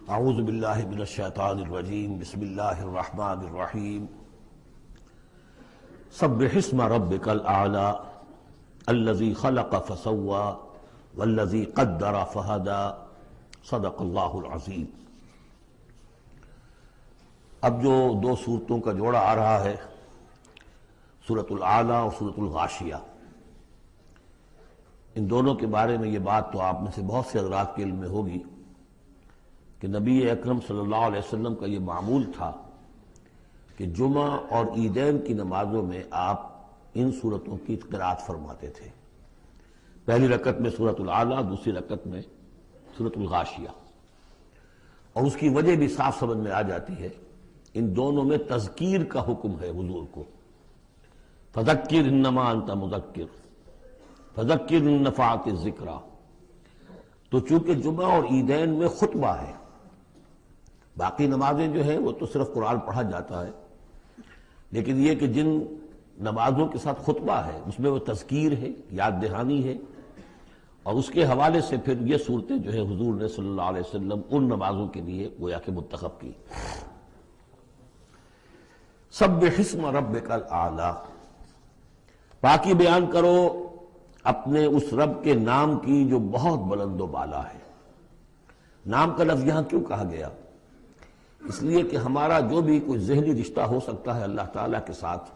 اعوذ باللہ من الشیطان الرجیم بسم اللہ الرحمن الرحیم سبح اسم ربک الاعلی الذی خلق فسوی والذی قدر فہدی صدق اللہ العظیم۔ اب جو دو صورتوں کا جوڑا آ رہا ہے، سورۃ الاعلی اور سورۃ الغاشیہ، ان دونوں کے بارے میں یہ بات تو آپ میں سے بہت سے حضرات کے علم میں ہوگی کہ نبی اکرم صلی اللہ علیہ وسلم کا یہ معمول تھا کہ جمعہ اور عیدین کی نمازوں میں آپ ان صورتوں کی قرات فرماتے تھے، پہلی رکعت میں سورۃ الاعلی، دوسری رکعت میں سورۃ الغاشیہ۔ اور اس کی وجہ بھی صاف سمجھ میں آ جاتی ہے، ان دونوں میں تذکیر کا حکم ہے حضور کو، فذکر انما انت مذکر فذکر ان نفعت الذکریٰ۔ تو چونکہ جمعہ اور عیدین میں خطبہ ہے، باقی نمازیں جو ہیں وہ تو صرف قرآن پڑھا جاتا ہے، لیکن یہ کہ جن نمازوں کے ساتھ خطبہ ہے اس میں وہ تذکیر ہے، یاد دہانی ہے، اور اس کے حوالے سے پھر یہ صورتیں جو ہے حضور نے صلی اللہ علیہ وسلم ان نمازوں کے لیے گویا کہ منتخب کی۔ سبح اسم ربک الاعلی، پاکی بیان کرو اپنے اس رب کے نام کی جو بہت بلند و بالا ہے۔ نام کا لفظ یہاں کیوں کہا گیا؟ اس لیے کہ ہمارا جو بھی کوئی ذہنی رشتہ ہو سکتا ہے اللہ تعالیٰ کے ساتھ،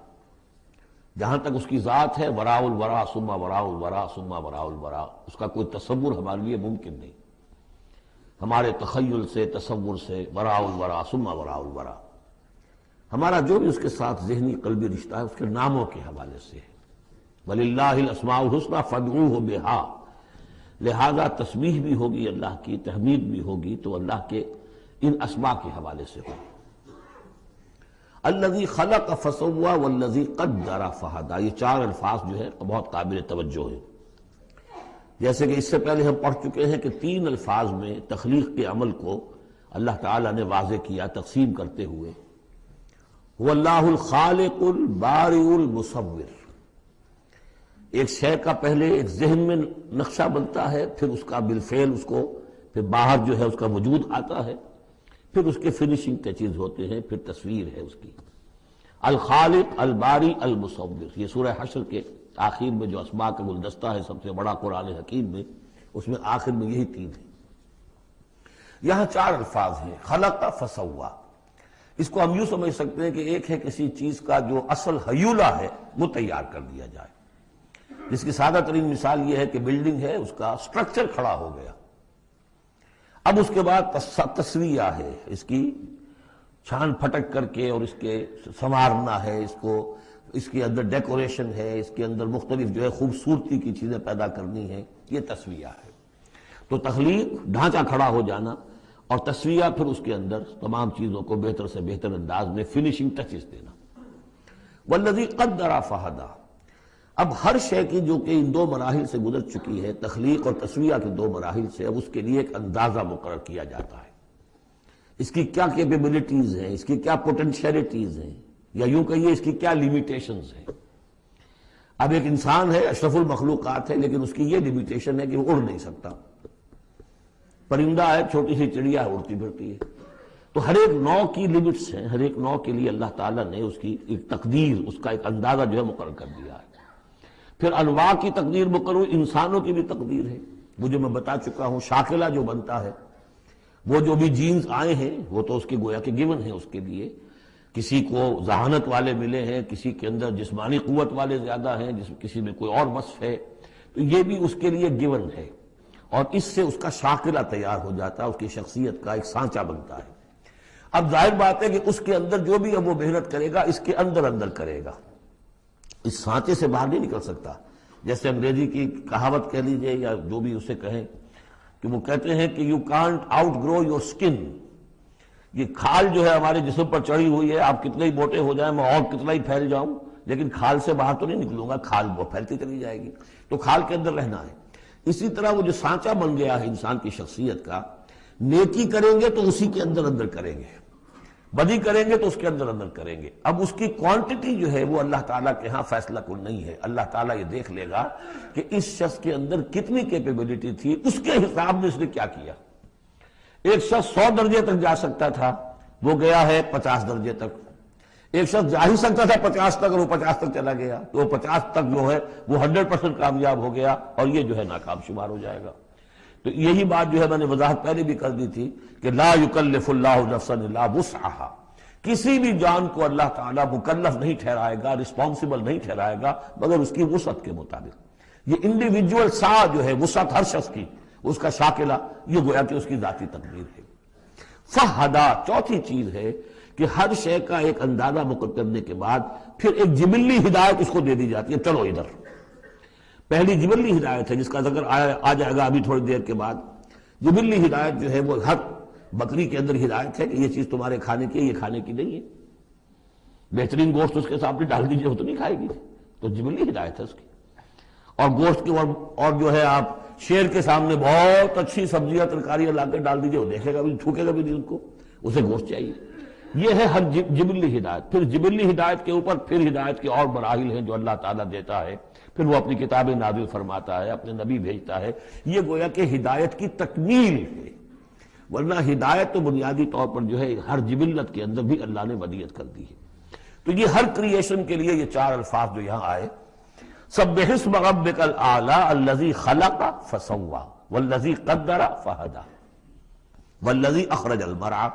جہاں تک اس کی ذات ہے، وراء الورا ثم وراء الورا ثم وراء الورا، اس کا کوئی تصور ہمارے لیے ممکن نہیں، ہمارے تخیل سے، تصور سے، وراء الورا ثم وراء الورا، ہمارا جو بھی اس کے ساتھ ذہنی قلبی رشتہ ہے اس کے ناموں کے حوالے سے ہے۔ وَلِلَّهِ الْأَسْمَاءُ الْحُسْنَىٰ فَادْعُوهُ بِهَا، لہذا تسبیح بھی ہوگی اللہ کی، تحمید بھی ہوگی تو اللہ کے ان اسماء کے حوالے سے ہوگی۔ الَّذِي خَلَقَ فَسَوَّىٰ وَالَّذِي قَدَّرَ فَهَدَىٰ، یہ چار الفاظ جو ہے بہت قابل توجہ ہے۔ جیسے کہ اس سے پہلے ہم پڑھ چکے ہیں کہ تین الفاظ میں تخلیق کے عمل کو اللہ تعالیٰ نے واضح کیا تقسیم کرتے ہوئے، هُوَ اللَّهُ الْخَالِقُ الْبَارِئُ الْمُصَوِّرُ۔ ایک شے کا پہلے ایک ذہن میں نقشہ بنتا ہے، پھر اس کا بالفعل اس کو پھر باہر جو ہے اس کا وجود آتا ہے، پھر اس کے فنشنگ ٹچز ہوتے ہیں، پھر تصویر ہے اس کی۔ الخالق، الباری، المصور، یہ سورہ حشر کے آخر میں جو اسماء کا گلدستہ ہے سب سے بڑا قرآن حکیم میں، اس میں آخر میں یہی تین ہیں۔ یہاں چار الفاظ ہیں، خلق فسوا۔ اس کو ہم یوں سمجھ سکتے ہیں کہ ایک ہے کسی چیز کا جو اصل حیولہ ہے وہ تیار کر دیا جائے، جس کی سادہ ترین مثال یہ ہے کہ بلڈنگ ہے، اس کا سٹرکچر کھڑا ہو گیا، اب اس کے بعد تسویہ ہے، اس کی چھان پھٹک کر کے اور اس کے سنوارنا ہے، اس کو، اس کے اندر ڈیکوریشن ہے، اس کے اندر مختلف جو ہے خوبصورتی کی چیزیں پیدا کرنی ہے، یہ تسویہ ہے۔ تو تخلیق، ڈھانچہ کھڑا ہو جانا، اور تسویہ پھر اس کے اندر تمام چیزوں کو بہتر سے بہتر انداز میں فنشنگ ٹچز دینا۔ والذی قدر فہدی، اب ہر شے کی جو کہ ان دو مراحل سے گزر چکی ہے، تخلیق اور تسویہ کے دو مراحل سے، اب اس کے لیے ایک اندازہ مقرر کیا جاتا ہے، اس کی کیا کیپیبلٹیز ہیں، اس کی کیا پوٹینشیلٹیز ہیں، یا یوں کہیے اس کی کیا لیمیٹیشنز ہیں۔ اب ایک انسان ہے، اشرف المخلوقات ہے، لیکن اس کی یہ لیمیٹیشن ہے کہ وہ اڑ نہیں سکتا، پرندہ ہے، چھوٹی سی چڑیا اڑتی پھرتی ہے۔ تو ہر ایک نوع کی لیمٹس ہیں، ہر ایک نوع کے لیے اللہ تعالیٰ نے اس کی ایک تقدیر، اس کا ایک اندازہ جو ہے مقرر کر دیا ہے۔ پھر انواع کی تقدیر مقرر، انسانوں کی بھی تقدیر ہے، وہ جو میں بتا چکا ہوں، شاکلہ جو بنتا ہے، وہ جو بھی جینز آئے ہیں وہ تو اس کے گویا کہ گیون ہیں اس کے لیے، کسی کو ذہانت والے ملے ہیں، کسی کے اندر جسمانی قوت والے زیادہ ہیں، کسی میں کوئی اور وصف ہے، تو یہ بھی اس کے لیے گیون ہے، اور اس سے اس کا شاکلہ تیار ہو جاتا ہے، اس کی شخصیت کا ایک سانچہ بنتا ہے۔ اب ظاہر بات ہے کہ اس کے اندر جو بھی اب وہ محنت کرے گا اس کے اندر اندر کرے گا، اس سانچے سے باہر نہیں نکل سکتا۔ جیسے انگریزی کی کہاوت کہہ لیجئے یا جو بھی اسے کہیں، کہ وہ کہتے ہیں کہ you can't outgrow your skin, یہ کھال جو ہے ہمارے جسم پر چڑھی ہوئی ہے، آپ کتنے ہی موٹے ہو جائیں، میں اور کتنا ہی پھیل جاؤں، لیکن کھال سے باہر تو نہیں نکلوں گا، کھال وہ پھیلتی چلی جائے گی، تو کھال کے اندر رہنا ہے۔ اسی طرح وہ جو سانچہ بن گیا ہے انسان کی شخصیت کا، نیکی کریں گے تو اسی کے اندر اندر کریں گے، بدی کریں گے تو اس کے اندر اندر کریں گے۔ اب اس کی کوانٹٹی جو ہے وہ اللہ تعالیٰ کے ہاں فیصلہ کن نہیں ہے، اللہ تعالیٰ یہ دیکھ لے گا کہ اس شخص کے اندر کتنی کیپیبلٹی تھی، اس کے حساب میں اس نے کیا کیا۔ ایک شخص 100 درجے تک جا سکتا تھا، وہ گیا ہے 50 درجے تک۔ ایک شخص جا ہی سکتا تھا 50 تک اور وہ 50 تک چلا گیا، تو وہ 50 تک جو ہے وہ 100% کامیاب ہو گیا، اور یہ جو ہے ناکام شمار ہو جائے گا۔ تو یہی بات جو ہے میں نے وضاحت پہلے بھی کر دی تھی کہ لا یکلف اللہ نفسا الا وسعها، کسی بھی جان کو اللہ تعالیٰ مکلف نہیں ٹھہرائے گا، رسپانسبل نہیں ٹھہرائے گا مگر اس کی وسعت کے مطابق۔ یہ انڈیویجول سا جو ہے وسعت ہر شخص کی، اس کا شاکلہ، یہ گویا کہ اس کی ذاتی تقدیر ہے۔ فہدا، چوتھی چیز ہے کہ ہر شے کا ایک اندازہ مقرر کرنے کے بعد پھر ایک جبلی ہدایت اس کو دے دی جاتی ہے، چلو ادھر۔ پہلی جبلی ہدایت ہے جس کا ذکر آ جائے گا ابھی تھوڑی دیر کے بعد۔ جبلی ہدایت جو ہے وہ ہر بکری کے اندر ہدایت ہے کہ یہ چیز تمہارے کھانے کی ہے، یہ کھانے کی نہیں ہے۔ بہترین گوشت اس کے سامنے ڈال دیجئے وہ تو نہیں کھائے گی، تو جبلی ہدایت ہے اس کی۔ اور گوشت کی اور جو ہے آپ شیر کے سامنے بہت اچھی سبزیاں ترکاریاں لا کے ڈال دیجئے، وہ دیکھے گا بھی، تھوکے گا بھی نہیں، ان کو اسے گوشت چاہیے۔ یہ ہے ہر جبلی ہدایت۔ پھر جبلی ہدایت کے اوپر پھر ہدایت کے اور مراحل ہیں جو اللہ تعالیٰ دیتا ہے، پھر وہ اپنی کتابیں نازل فرماتا ہے، اپنے نبی بھیجتا ہے۔ یہ گویا کہ ہدایت کی تکمیل ہے، ورنہ ہدایت تو بنیادی طور پر جو ہے ہر جبلت کے اندر بھی اللہ نے ودیت کر دی ہے۔ تو یہ ہر کریشن کے لیے یہ 4 الفاظ جو یہاں آئے، سبح اسم ربک الاعلی الذی خلق فسوی والذی قدر فہدی والذی اخرج المرعی،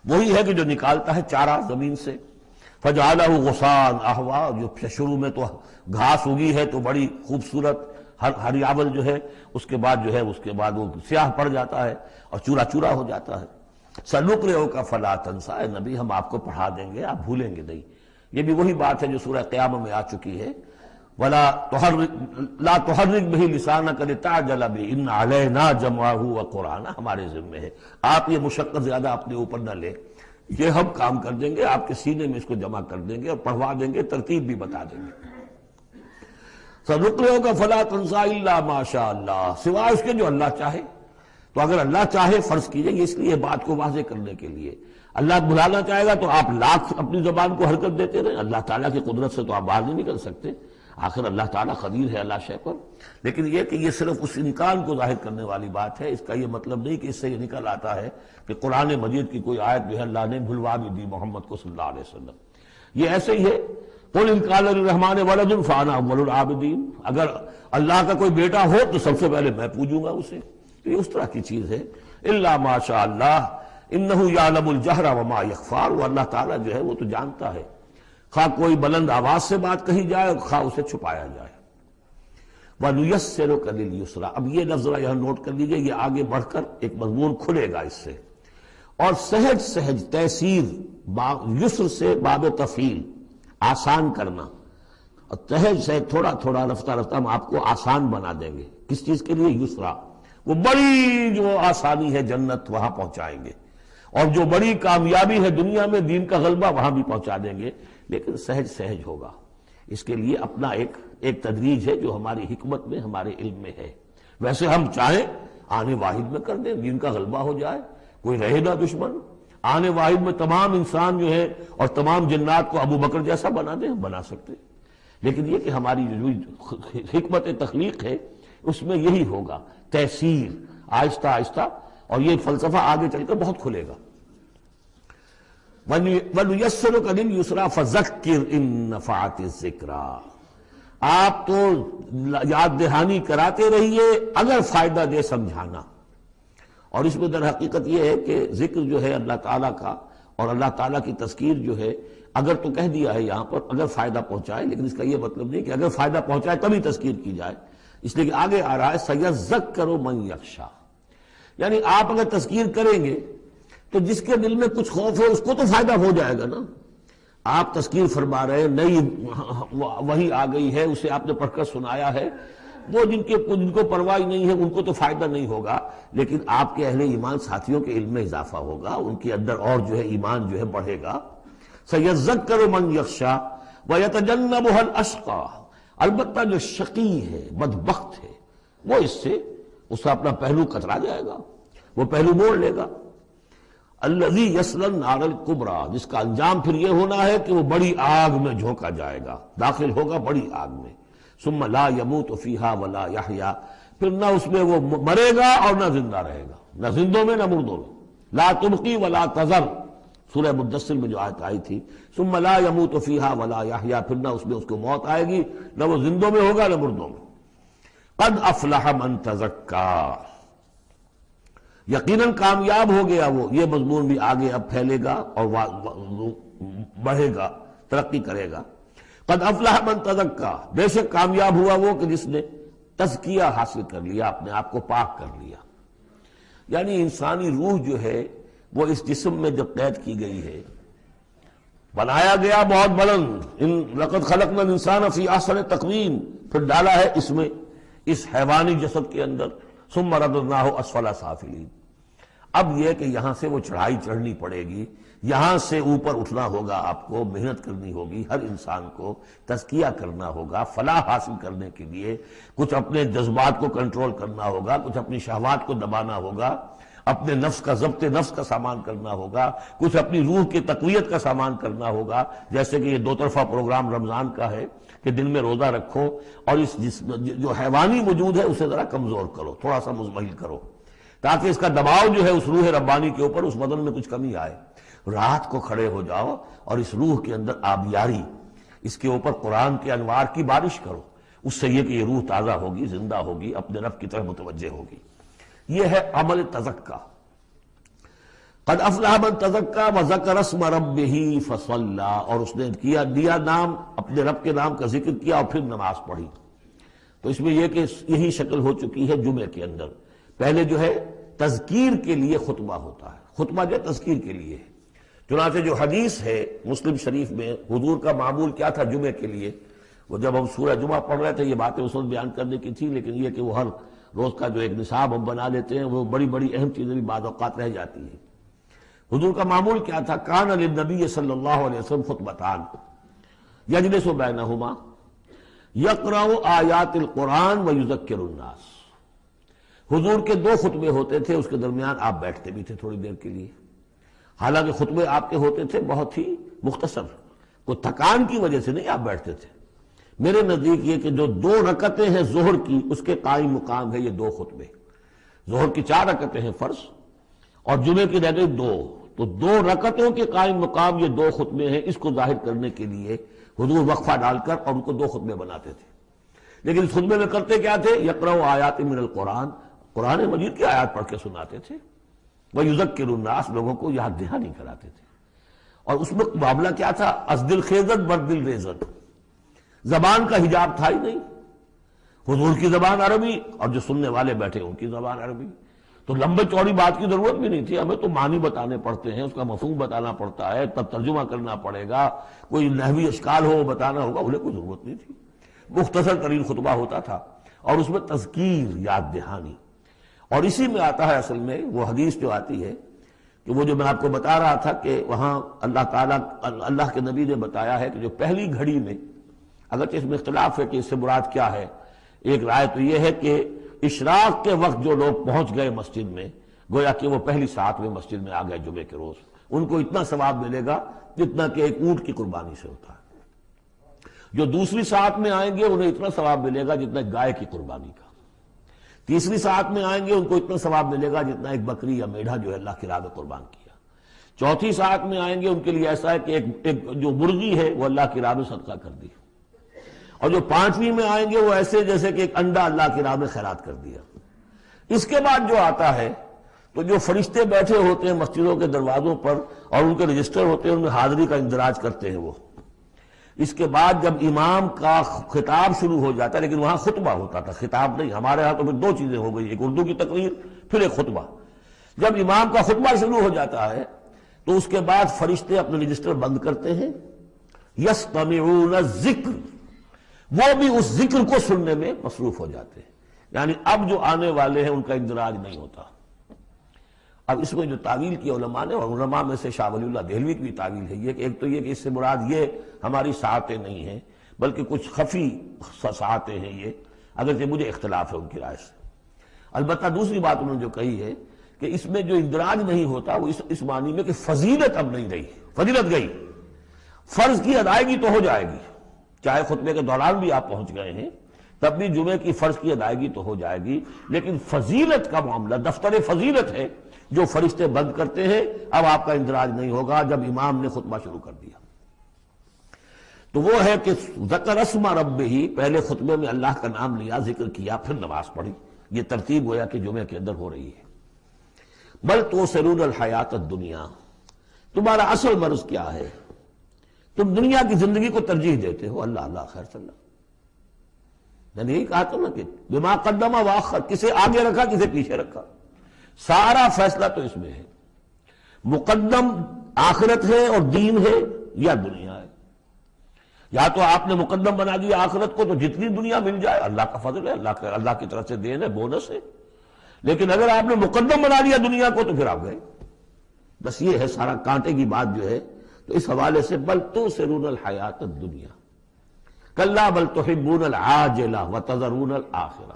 وہی ہے کہ جو نکالتا ہے چارہ زمین سے، فجعلہ غثاء احوا، جو شروع میں تو گھاس اگی ہے تو بڑی خوبصورت ہریاول جو ہے، اس کے بعد وہ سیاہ پڑ جاتا ہے اور چورا چورا ہو جاتا ہے۔ سنقرئک فلا تنسیٰ، اے نبی ہم آپ کو پڑھا دیں گے، آپ بھولیں گے نہیں۔ یہ بھی وہی بات ہے جو سورہ قیامہ میں آ چکی ہے، لا تحرک بہ لسانک لتعجل بہ ان علینا جمعہ وقرآنہ، ہمارے ذمہ ہے، آپ یہ مشقت زیادہ اپنے اوپر نہ لیں، یہ ہم کام کر دیں گے، آپ کے سینے میں اس کو جمع کر دیں گے اور پڑھوا دیں گے، ترتیب بھی بتا دیں گے۔ سنقرئک فلا تنسیٰ الا ما شاء اللہ، سوائے اس کے جو اللہ چاہے۔ تو اگر اللہ چاہے، فرض کیجئے یہ اس لیے بات کو واضح کرنے کے لیے، اللہ بلانا چاہے گا تو آپ لاکھ اپنی زبان کو حرکت دیتے رہیں، اللہ تعالیٰ کی قدرت سے تو آپ باہر نہیں نکل سکتے، آخر اللہ تعالیٰ قدیر ہے اللہ شے پر۔ لیکن یہ کہ یہ صرف اس امکان کو ظاہر کرنے والی بات ہے، اس کا یہ مطلب نہیں کہ اس سے یہ نکل آتا ہے کہ قرآن مجید کی کوئی آیت جو ہے اللہ نے بھلوا بھی دی محمد کو صلی اللہ علیہ وسلم۔ یہ ایسے ہی ہے، قل ان کان للرحمن ولد فانا اول العابدین، اگر اللہ کا کوئی بیٹا ہو تو سب سے پہلے میں پوجوں گا اسے۔ تو یہ اس طرح کی چیز ہے، الا ما شاء اللہ انہ یعلم الجہر وما یخفی، وہ اللہ تعالیٰ جو ہے وہ تو جانتا ہے، خواہ کوئی بلند آواز سے بات کہی جائے اور خواہ اسے چھپایا جائے۔ وَنُيَسِّرُكَ لِلْيُسْرَىٰ، اب یہ لفظ ذرا یہاں نوٹ کر لیجئے، یہ آگے بڑھ کر ایک مضمون کھلے گا اس سے۔ اور سہج سہج تیسیر، یسر سے باب تفعیل، آسان کرنا، اور سہج سہج تھوڑا تھوڑا رفتہ رفتہ ہم آپ کو آسان بنا دیں گے۔ کس چیز کے لیے؟ یسرا، وہ بڑی جو آسانی ہے جنت وہاں پہنچائیں گے، اور جو بڑی کامیابی ہے دنیا میں دین کا غلبہ وہاں بھی پہنچا دیں گے، لیکن سہج سہج ہوگا۔ اس کے لیے اپنا ایک تدریج ہے جو ہماری حکمت میں، ہمارے علم میں ہے۔ ویسے ہم چاہیں آنے واحد میں کر دیں، دین کا غلبہ ہو جائے، کوئی رہے نہ دشمن، آنے واحد میں تمام انسان جو ہے اور تمام جنات کو ابو بکر جیسا بنا دیں، ہم بنا سکتے ہیں۔ لیکن یہ کہ ہماری جو حکمت تخلیق ہے اس میں یہی ہوگا، تیسیر، آہستہ آہستہ، اور یہ فلسفہ آگے چل کر بہت کھلے گا۔ وَنُيَسِّرُكَ لِلْيُسْرَىٰ فَذَكِّرْ إِن نَّفَعَتِ الذِّكْرَىٰ، آپ تو یاد دہانی کراتے رہیے اگر فائدہ دے سمجھانا۔ اور اس میں در حقیقت یہ ہے کہ ذکر جو ہے اللہ تعالیٰ کا اور اللہ تعالیٰ کی تذکیر جو ہے، اگر تو کہہ دیا ہے یہاں پر اگر فائدہ پہنچائے، لیکن اس کا یہ مطلب نہیں کہ اگر فائدہ پہنچائے تبھی تذکیر کی جائے، اس لیے کہ آگے آ رہا ہے سَيَذَّكَّرُ مَن يَخْشَىٰ، یعنی آپ اگر تذکیر کریں گے تو جس کے دل میں کچھ خوف ہے اس کو تو فائدہ ہو جائے گا نا۔ آپ تذکیر فرما رہے ہیں، نئی وحی آ گئی ہے، اسے آپ نے پڑھ کر سنایا ہے، وہ جن کو پرواہ نہیں ہے ان کو تو فائدہ نہیں ہوگا، لیکن آپ کے اہل ایمان ساتھیوں کے علم میں اضافہ ہوگا، ان کے اندر اور جو ہے ایمان جو ہے بڑھے گا۔ سَيَذَّكَّرُ مَن يَخْشَىٰ وَيَتَجَنَّبُهَا الْأَشْقَىٰ، البتہ جو شقی ہے، بدبخت ہے، وہ اس کا اپنا پہلو کترا جائے گا، وہ پہلو موڑ لے گا۔ الذی یصلی النار الکبریٰ، جس کا انجام پھر یہ ہونا ہے کہ وہ بڑی آگ میں جھونکا جائے گا، داخل ہوگا بڑی آگ میں۔ ثم لا یموت فیہا ولا یحییٰ، پھر نہ اس میں وہ مرے گا اور نہ زندہ رہے گا، نہ زندوں میں نہ مردوں میں۔ لا تبقی ولا تذر، سورہ مدثر میں جو آیت آئی تھی، ثم لا يموت فیہا ولا یحییٰ، پھر نہ اس میں اس کو موت آئے گی، نہ وہ زندوں میں ہوگا نہ مردوں میں۔ قد افلح من تزکا، یقیناً کامیاب ہو گیا وہ، یہ مضمون بھی آگے اب پھیلے گا اور بڑھے گا، ترقی کرے گا۔ قد افلح من تزکا، بے شک کامیاب ہوا وہ کہ جس نے تزکیہ حاصل کر لیا، اپنے آپ کو پاک کر لیا۔ یعنی انسانی روح جو ہے وہ اس جسم میں جب قید کی گئی ہے، بنایا گیا بہت بلند، لقد خلقنا الانسان فی احسن تقویم، پھر ڈالا ہے اس میں، اس حیوانی جسد کے اندر، ثم رددناہ اسفل سافلین۔ اب یہ کہ یہاں سے وہ چڑھائی چڑھنی پڑے گی، یہاں سے اوپر اٹھنا ہوگا، آپ کو محنت کرنی ہوگی، ہر انسان کو تزکیہ کرنا ہوگا، فلاح حاصل کرنے کے لیے کچھ اپنے جذبات کو کنٹرول کرنا ہوگا، کچھ اپنی شہوات کو دبانا ہوگا، اپنے نفس کا ضبط نفس کا سامان کرنا ہوگا، کچھ اپنی روح کی تقویت کا سامان کرنا ہوگا، جیسے کہ یہ دو طرفہ پروگرام رمضان کا ہے کہ دن میں روزہ رکھو اور اس جو حیوانی وجود ہے اسے ذرا کمزور کرو، تھوڑا سا مزمحل کرو، تاکہ اس کا دباؤ جو ہے اس روح ربانی کے اوپر، اس بدن میں کچھ کمی آئے۔ رات کو کھڑے ہو جاؤ اور اس روح کے اندر آبیاری، اس کے اوپر قرآن کے انوار کی بارش کرو، اس سے یہ کہ یہ روح تازہ ہوگی، زندہ ہوگی، اپنے رب کی طرف متوجہ ہوگی۔ یہ ہے عمل تزکا۔ قد افلح من تزکا وذکر اسم ربہ فصلی، اور اس نے دیا نام، اپنے رب کے نام کا ذکر کیا اور پھر نماز پڑھی۔ تو اس میں یہ کہ یہی شکل ہو چکی ہے جمعے کے اندر۔ پہلے جو ہے تذکیر کے لیے خطبہ ہوتا ہے، خطبہ جو تذکیر کے لیے ہے۔ چنانچہ جو حدیث ہے مسلم شریف میں، حضور کا معمول کیا تھا جمعے کے لیے، وہ جب ہم سورہ جمعہ پڑھ رہے تھے یہ باتیں اس وقت بیان کرنے کی تھی، لیکن یہ کہ وہ ہر روز کا جو ایک نصاب ہم بنا لیتے ہیں، وہ بڑی بڑی اہم چیزیں بھی بعض اوقات رہ جاتی ہیں۔ حضور کا معمول کیا تھا؟ کان للنبی صلی اللہ علیہ وسلم خطبتان یجلس بینہما یقرأ آیات القرآن ویذکر الناس۔ حضور کے دو خطبے ہوتے تھے، اس کے درمیان آپ بیٹھتے بھی تھے تھوڑی دیر کے لیے، حالانکہ خطبے آپ کے ہوتے تھے بہت ہی مختصر، کوئی تھکان کی وجہ سے نہیں آپ بیٹھتے تھے۔ میرے نزدیک یہ کہ جو 2 رکعتیں ہیں ظہر کی، اس کے قائم مقام ہے یہ 2 خطبے۔ ظہر کی 4 رکعتیں ہیں فرض، اور جمعے کی رہ گئی 2، تو 2 رکعتوں کے قائم مقام یہ 2 خطبے ہیں۔ اس کو ظاہر کرنے کے لیے حضور وقفہ ڈال کر اور ان کو 2 خطبے بناتے تھے۔ لیکن اس خطبے میں کرتے کیا تھے؟ یقرأ آیات من القرآن، قرآن مجید کی آیات پڑھ کے سناتے تھے، وَيُذَكِّرُ النَّاسَ، لوگوں کو یاد دہانی کراتے تھے۔ اور اس میں معاملہ کیا تھا؟ ازدل خیزت بردل ریزت، زبان کا حجاب تھا ہی نہیں، حضور کی زبان عربی اور جو سننے والے بیٹھے ان کی زبان عربی، تو لمبے چوڑی بات کی ضرورت بھی نہیں تھی، ہمیں تو معنی بتانے پڑتے ہیں، اس کا مفہوم بتانا پڑتا ہے، تب ترجمہ کرنا پڑے گا، کوئی نحوی اشکال ہو وہ بتانا ہوگا، انہیں کوئی ضرورت نہیں تھی، مختصر ترین خطبہ ہوتا تھا، اور اس میں تذکیر، یاد دہانی۔ اور اسی میں آتا ہے اصل میں وہ حدیث جو آتی ہے کہ وہ جو میں آپ کو بتا رہا تھا کہ وہاں اللہ تعالیٰ، اللہ کے نبی نے بتایا ہے کہ جو پہلی گھڑی میں، اگرچہ اس میں اختلاف ہے کہ اس سے مراد کیا ہے، ایک رائے تو یہ ہے کہ اشراق کے وقت جو لوگ پہنچ گئے مسجد میں، گویا کہ وہ پہلی ساعت میں مسجد میں آ گئے جمعے کے روز، ان کو اتنا ثواب ملے گا جتنا کہ ایک اونٹ کی قربانی سے ہوتا ہے۔ جو دوسری ساعت میں آئیں گے انہیں اتنا ثواب ملے گا جتنا ایک گائے کی قربانی کا، تیسری ساعت میں آئیں گے ان کو اتنا ثواب ملے گا جتنا ایک بکری یا میڑھا جو ہے اللہ کی راہ میں قربان کیا، چوتھی ساعت میں آئیں گے ان کے لیے ایسا ہے کہ ایک جو مرغی ہے وہ اللہ کی راہ میں صدقہ کر دی، اور جو 5ویں میں آئیں گے وہ ایسے جیسے کہ ایک انڈا اللہ کی راہ میں خیرات کر دیا۔ اس کے بعد جو آتا ہے تو جو فرشتے بیٹھے ہوتے ہیں مسجدوں کے دروازوں پر اور ان کے رجسٹر ہوتے ہیں، ان میں حاضری کا اندراج کرتے ہیں وہ۔ اس کے بعد جب امام کا خطاب شروع ہو جاتا ہے، لیکن وہاں خطبہ ہوتا تھا، خطاب نہیں، ہمارے ہاں تو پھر 2 چیزیں ہو گئی، ایک اردو کی تقریر پھر ایک خطبہ۔ جب امام کا خطبہ شروع ہو جاتا ہے تو اس کے بعد فرشتے اپنے رجسٹر بند کرتے ہیں، یستمعون الذکر، وہ بھی اس ذکر کو سننے میں مصروف ہو جاتے ہیں، یعنی اب جو آنے والے ہیں ان کا اندراج نہیں ہوتا۔ اب اس میں جو تعویل کی علماء نے، اور علماء میں سے شاہ ولی اللہ دہلوی کی بھی تعویل ہے یہ کہ ایک تو یہ کہ اس سے مراد یہ ہماری ساعتیں نہیں ہیں بلکہ کچھ خفی ساعتیں ہیں یہ، اگرچہ مجھے اختلاف ہے ان کی رائے سے۔ البتہ دوسری بات انہوں نے جو کہی ہے کہ اس میں جو اندراج نہیں ہوتا وہ اس معنی میں کہ فضیلت اب نہیں رہی، فضیلت گئی، فرض کی ادائیگی تو ہو جائے گی، چاہے خطبے کے دوران بھی آپ پہنچ گئے ہیں تب بھی جمعے کی فرض کی ادائیگی تو ہو جائے گی، لیکن فضیلت کا معاملہ، دفتر فضیلت ہے جو فرشتے بند کرتے ہیں اب آپ کا اندراج نہیں ہوگا جب امام نے خطبہ شروع کر دیا۔ تو وہ ہے کہ ذکر اسم ربہ، پہلے خطبے میں اللہ کا نام لیا، ذکر کیا، پھر نماز پڑھی۔ یہ ترتیب گویا کہ جمعے کے اندر ہو رہی ہے۔ بل تؤثرون الحیات الدنیا، تمہارا اصل مرض کیا ہے؟ تم دنیا کی زندگی کو ترجیح دیتے ہو۔ اللہ اللہ خیر صلی اللہ، میں نے یہی کہا تھا نا کہ بما قدم واخر، کسے آگے رکھا کسے پیچھے رکھا، سارا فیصلہ تو اس میں ہے۔ مقدم آخرت ہے اور دین ہے یا دنیا ہے؟ یا تو آپ نے مقدم بنا دیا آخرت کو تو جتنی دنیا مل جائے اللہ کا فضل ہے، اللہ کی طرف سے دین ہے، بونس ہے۔ لیکن اگر آپ نے مقدم بنا دیا دنیا کو تو پھر آپ گئے۔ بس یہ ہے سارا کانٹے کی بات جو ہے۔ تو اس حوالے سے بل تؤثرون الحیات الدنیا کلا بل تحبون العاجلہ وتذرون الآخرہ،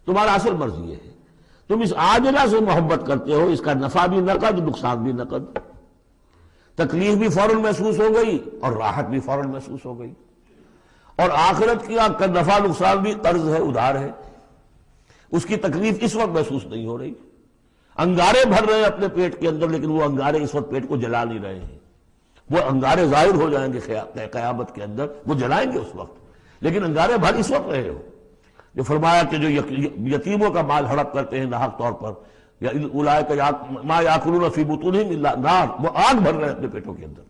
تمہارا اصل مرض یہ ہے، تم اس عاجلہ سے محبت کرتے ہو، اس کا نفع بھی نقد نقصان بھی نقد، تکلیف بھی فوراً محسوس ہو گئی اور راحت بھی فوراً محسوس ہو گئی، اور آخرت کا نفع نقصان بھی قرض ہے، ادھار ہے، اس کی تکلیف اس وقت محسوس نہیں ہو رہی۔ انگارے بھر رہے ہیں اپنے پیٹ کے اندر، لیکن وہ انگارے اس وقت پیٹ کو جلا نہیں رہے ہیں، وہ انگارے ظاہر ہو جائیں گے قیامت کے اندر، وہ جلائیں گے اس وقت، لیکن انگارے بھر اس وقت رہے ہو۔ جو فرمایا کہ جو یتیموں کا مال ہڑپ کرتے ہیں ناحق طور پر، یا اولئک ما یاکلون فی بطونہم الا النار، وہ آگ بھر رہے ہیں اپنے پیٹوں کے اندر،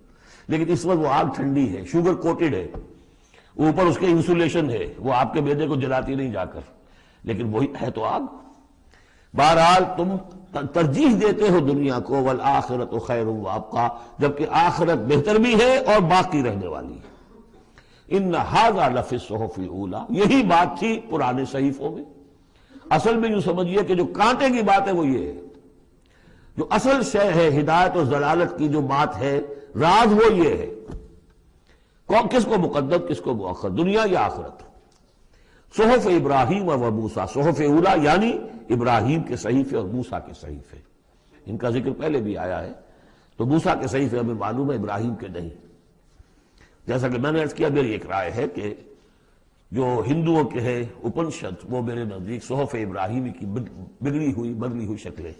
لیکن اس وقت وہ آگ ٹھنڈی ہے، شوگر کوٹڈ ہے، اوپر اس کے انسولیشن ہے، وہ آپ کے معدے کو جلاتی نہیں جا کر، لیکن وہی ہے تو آگ۔ بہرحال تم ترجیح دیتے ہو دنیا کو، والآخرۃ خیر وابقیٰ، جبکہ آخرت بہتر بھی ہے اور باقی رہنے والی ہے۔ ان ھذا لفی الصحف الاولی، یہی بات تھی پرانے صحیفوں میں۔ اصل میں یوں سمجھیے کہ جو کانٹے کی بات ہے وہ یہ ہے، جو اصل شے ہے ہدایت اور ضلالت کی جو بات ہے، راز وہ یہ ہے، کس کو مقدم کس کو مؤخر، دنیا یا آخرت۔ صحف ابراہیم و موسیٰ، صحف اولا یعنی ابراہیم کے صحیفے اور موسیٰ کے صحیفے، ان کا ذکر پہلے بھی آیا ہے۔ تو موسیٰ کے صحیفے ہمیں معلوم ہے، ابراہیم کے نہیں۔ جیسا کہ میں نے عرض کیا، میری ایک رائے ہے کہ جو ہندوؤں کے ہے اپنشد، وہ میرے نزدیک صحف ابراہیمی کی بگڑی ہوئی بدلی ہوئی شکلیں